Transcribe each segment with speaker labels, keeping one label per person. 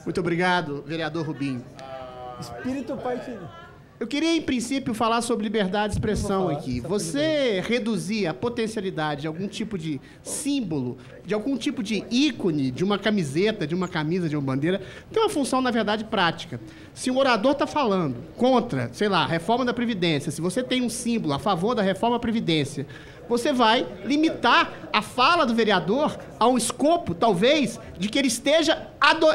Speaker 1: Muito obrigado, vereador Rubinho.
Speaker 2: Espírito partido.
Speaker 1: Eu queria, em princípio, falar sobre liberdade de expressão aqui. Você reduzir a potencialidade de algum tipo de símbolo, de algum tipo de ícone, de uma camiseta, de uma camisa, de uma bandeira, tem uma função, na verdade, prática. Se um orador está falando contra, sei lá, a reforma da Previdência, se você tem um símbolo a favor da reforma da Previdência, você vai limitar a fala do vereador a um escopo, talvez, de que ele esteja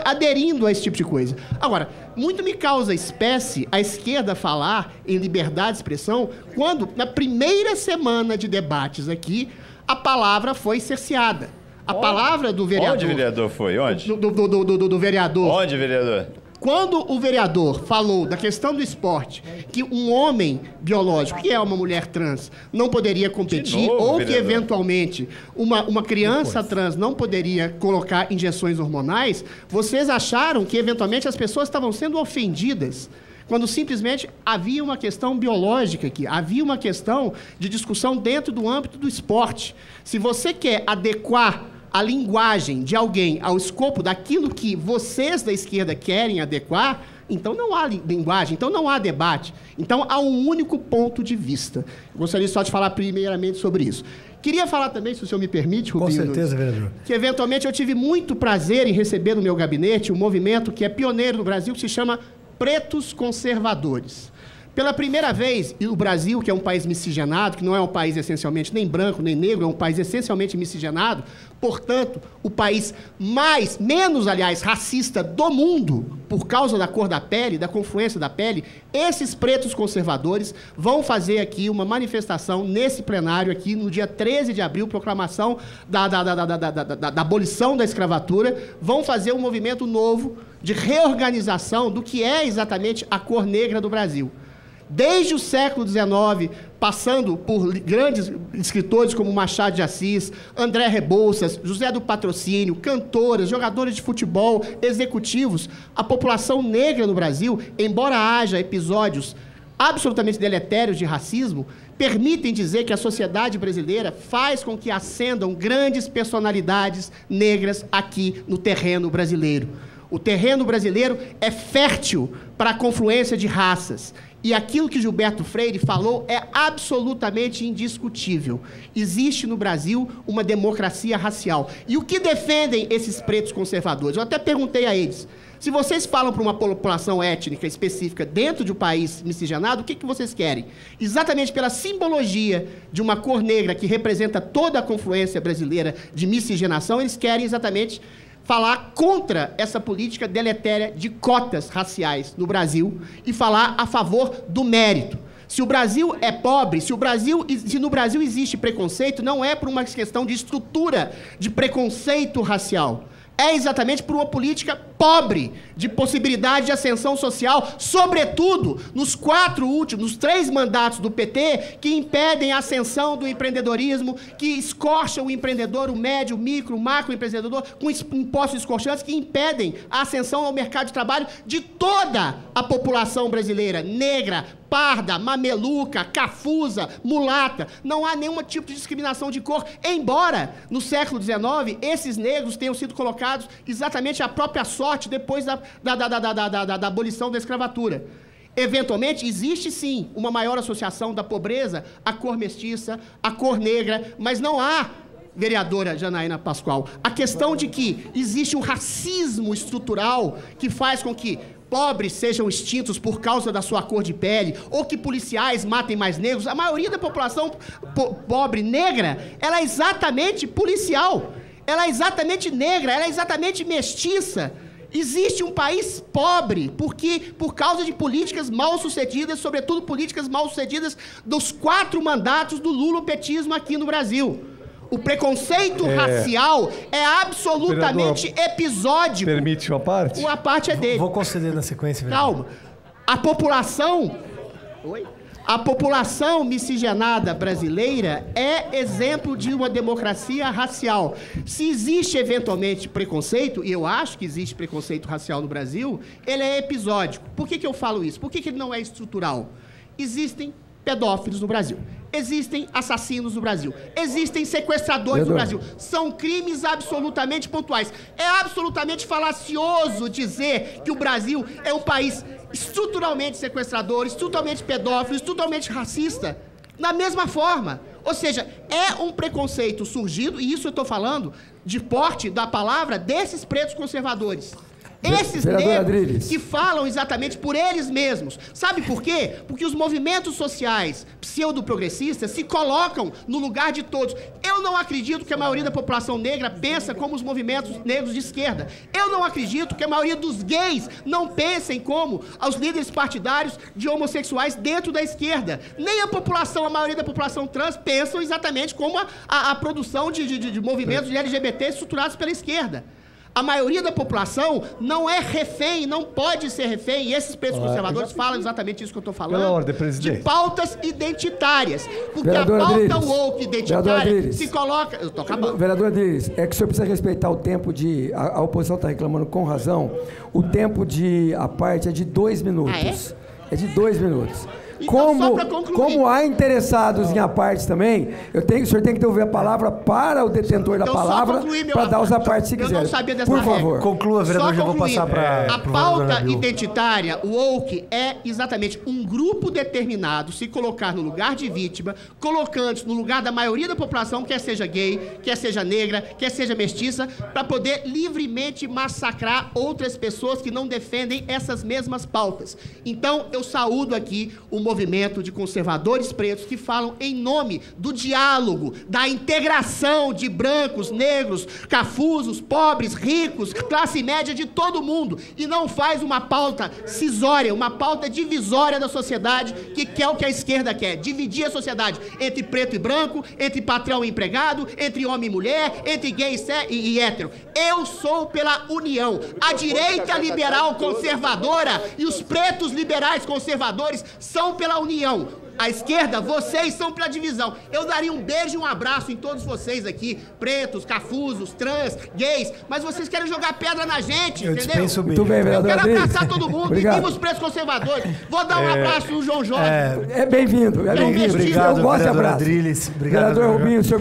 Speaker 1: aderindo a esse tipo de coisa. Agora, muito me causa espécie a esquerda falar em liberdade de expressão quando, na primeira semana de debates aqui, a palavra foi cerceada. A palavra do vereador...
Speaker 3: Onde o vereador foi? Onde?
Speaker 1: Do vereador.
Speaker 3: Onde, vereador?
Speaker 1: Quando o vereador falou da questão do esporte, que um homem biológico, que é uma mulher trans, não poderia competir,
Speaker 3: novo,
Speaker 1: ou
Speaker 3: vereador.
Speaker 1: que, eventualmente, uma criança trans não poderia colocar injeções hormonais, vocês acharam que, eventualmente, as pessoas estavam sendo ofendidas, quando simplesmente havia uma questão biológica aqui, havia uma questão de discussão dentro do âmbito do esporte. Se você quer adequar a linguagem de alguém ao escopo daquilo que vocês da esquerda querem adequar, então não há linguagem, então não há debate. Então há um único ponto de vista. Eu gostaria só de falar primeiramente sobre isso. Queria falar também, se o senhor me permite, Rubinho,
Speaker 2: Com certeza, vereador.
Speaker 1: que eventualmente eu tive muito prazer em receber no meu gabinete um movimento que é pioneiro no Brasil, que se chama Pretos Conservadores. Pela primeira vez, e o Brasil, que é um país miscigenado, que não é um país essencialmente nem branco nem negro, é um país essencialmente miscigenado, portanto, o país menos, aliás, racista do mundo, por causa da cor da pele, da confluência da pele, esses pretos conservadores vão fazer aqui uma manifestação nesse plenário aqui, no dia 13 de abril, proclamação da abolição da escravatura, vão fazer um movimento novo de reorganização do que é exatamente a cor negra do Brasil. Desde o século XIX, passando por grandes escritores como Machado de Assis, André Rebouças, José do Patrocínio, cantoras, jogadores de futebol, executivos, a população negra no Brasil, embora haja episódios absolutamente deletérios de racismo, permitem dizer que a sociedade brasileira faz com que ascendam grandes personalidades negras aqui no terreno brasileiro. O terreno brasileiro é fértil para a confluência de raças. E aquilo que Gilberto Freire falou é absolutamente indiscutível. Existe no Brasil uma democracia racial. E o que defendem esses pretos conservadores? Eu até perguntei a eles, se vocês falam para uma população étnica específica dentro de um país miscigenado, o que vocês querem? Exatamente pela simbologia de uma cor negra que representa toda a confluência brasileira de miscigenação, eles querem exatamente falar contra essa política deletéria de cotas raciais no Brasil e falar a favor do mérito. Se o Brasil é pobre, se no Brasil existe preconceito, não é por uma questão de estrutura de preconceito racial. É exatamente por uma política pobre de possibilidade de ascensão social, sobretudo nos 3 mandatos do PT, que impedem a ascensão do empreendedorismo, que escorcham o empreendedor, o médio, o micro, o macroempreendedor, com impostos escorchantes, que impedem a ascensão ao mercado de trabalho de toda a população brasileira, negra, parda, mameluca, cafusa, mulata. Não há nenhum tipo de discriminação de cor, embora, no século XIX, esses negros tenham sido colocados exatamente à própria sorte depois da abolição da escravatura. Eventualmente, existe sim uma maior associação da pobreza à cor mestiça, à cor negra, mas não há, vereadora Janaína Pascoal, a questão de que existe um racismo estrutural que faz com que pobres sejam extintos por causa da sua cor de pele, ou que policiais matem mais negros. A maioria da população pobre, negra, ela é exatamente policial, ela é exatamente negra, ela é exatamente mestiça. Existe um país pobre por causa de políticas mal-sucedidas, sobretudo políticas mal-sucedidas dos 4 mandatos do lulopetismo aqui no Brasil. O preconceito racial é absolutamente episódico.
Speaker 2: Permite uma parte?
Speaker 1: Uma parte é dele.
Speaker 2: Vou conceder na sequência, vereador.
Speaker 1: Calma. A população miscigenada brasileira é exemplo de uma democracia racial. Se existe eventualmente preconceito, e eu acho que existe preconceito racial no Brasil, ele é episódico. Por que eu falo isso? Por que ele não é estrutural? Existem pedófilos no Brasil. Existem assassinos no Brasil. Existem sequestradores no Brasil. São crimes absolutamente pontuais. É absolutamente falacioso dizer que o Brasil é um país estruturalmente sequestrador, estruturalmente pedófilo, estruturalmente racista. Da mesma forma. Ou seja, é um preconceito surgido, e isso eu estou falando de porte da palavra desses pretos conservadores. Esses negros que falam exatamente por eles mesmos. Sabe por quê? Porque os movimentos sociais pseudo-progressistas se colocam no lugar de todos. Eu não acredito que a maioria da população negra pensa como os movimentos negros de esquerda. Eu não acredito que a maioria dos gays não pensem como os líderes partidários de homossexuais dentro da esquerda. Nem a maioria da população trans pensam exatamente como a produção de movimentos de LGBT estruturados pela esquerda. A maioria da população não é refém, não pode ser refém, e esses pretos conservadores falam exatamente isso que eu estou falando,
Speaker 2: pela ordem, presidente,
Speaker 1: de pautas identitárias. Porque vereador a pauta Adriles, woke identitária se coloca... Eu estou acabando.
Speaker 4: Vereador Adriles, é que o senhor precisa respeitar o tempo de... A oposição está reclamando com razão. O tempo de... A parte é de 2 minutos. Ah, é? É de 2 minutos. Então, como há interessados em apartes também, o senhor tem que devolver a palavra para o detentor da palavra para dar os apartes se quiser. Eu não sabia dessa regra. Por favor.
Speaker 2: Conclua, vereador, já vou passar para...
Speaker 1: A pauta identitária, o woke, é exatamente um grupo determinado se colocar no lugar de vítima, colocando-se no lugar da maioria da população, quer seja gay, quer seja negra, quer seja mestiça, para poder livremente massacrar outras pessoas que não defendem essas mesmas pautas. Então, eu saúdo aqui o movimento de conservadores pretos que falam em nome do diálogo, da integração de brancos, negros, cafusos, pobres, ricos, classe média, de todo mundo, e não faz uma pauta cisória, uma pauta divisória da sociedade, que quer o que a esquerda quer, dividir a sociedade entre preto e branco, entre patrão e empregado, entre homem e mulher, entre gay e hétero. Eu sou pela união. A direita liberal conservadora e os pretos liberais conservadores são pela união. A esquerda, vocês são pela divisão. Eu daria um beijo e um abraço em todos vocês aqui, pretos, cafusos, trans, gays, mas vocês querem jogar pedra na gente, entendeu?
Speaker 4: Muito bem, vereador.
Speaker 1: Eu quero abraçar todo mundo. Obrigado. E viva os pretos conservadores. Vou dar um abraço no João Jorge.
Speaker 4: É bem-vindo, é bem-vindo.
Speaker 2: Obrigado,
Speaker 4: eu gosto de abraço.
Speaker 2: Adriles. Obrigado,
Speaker 4: vereador Rubinho, o senhor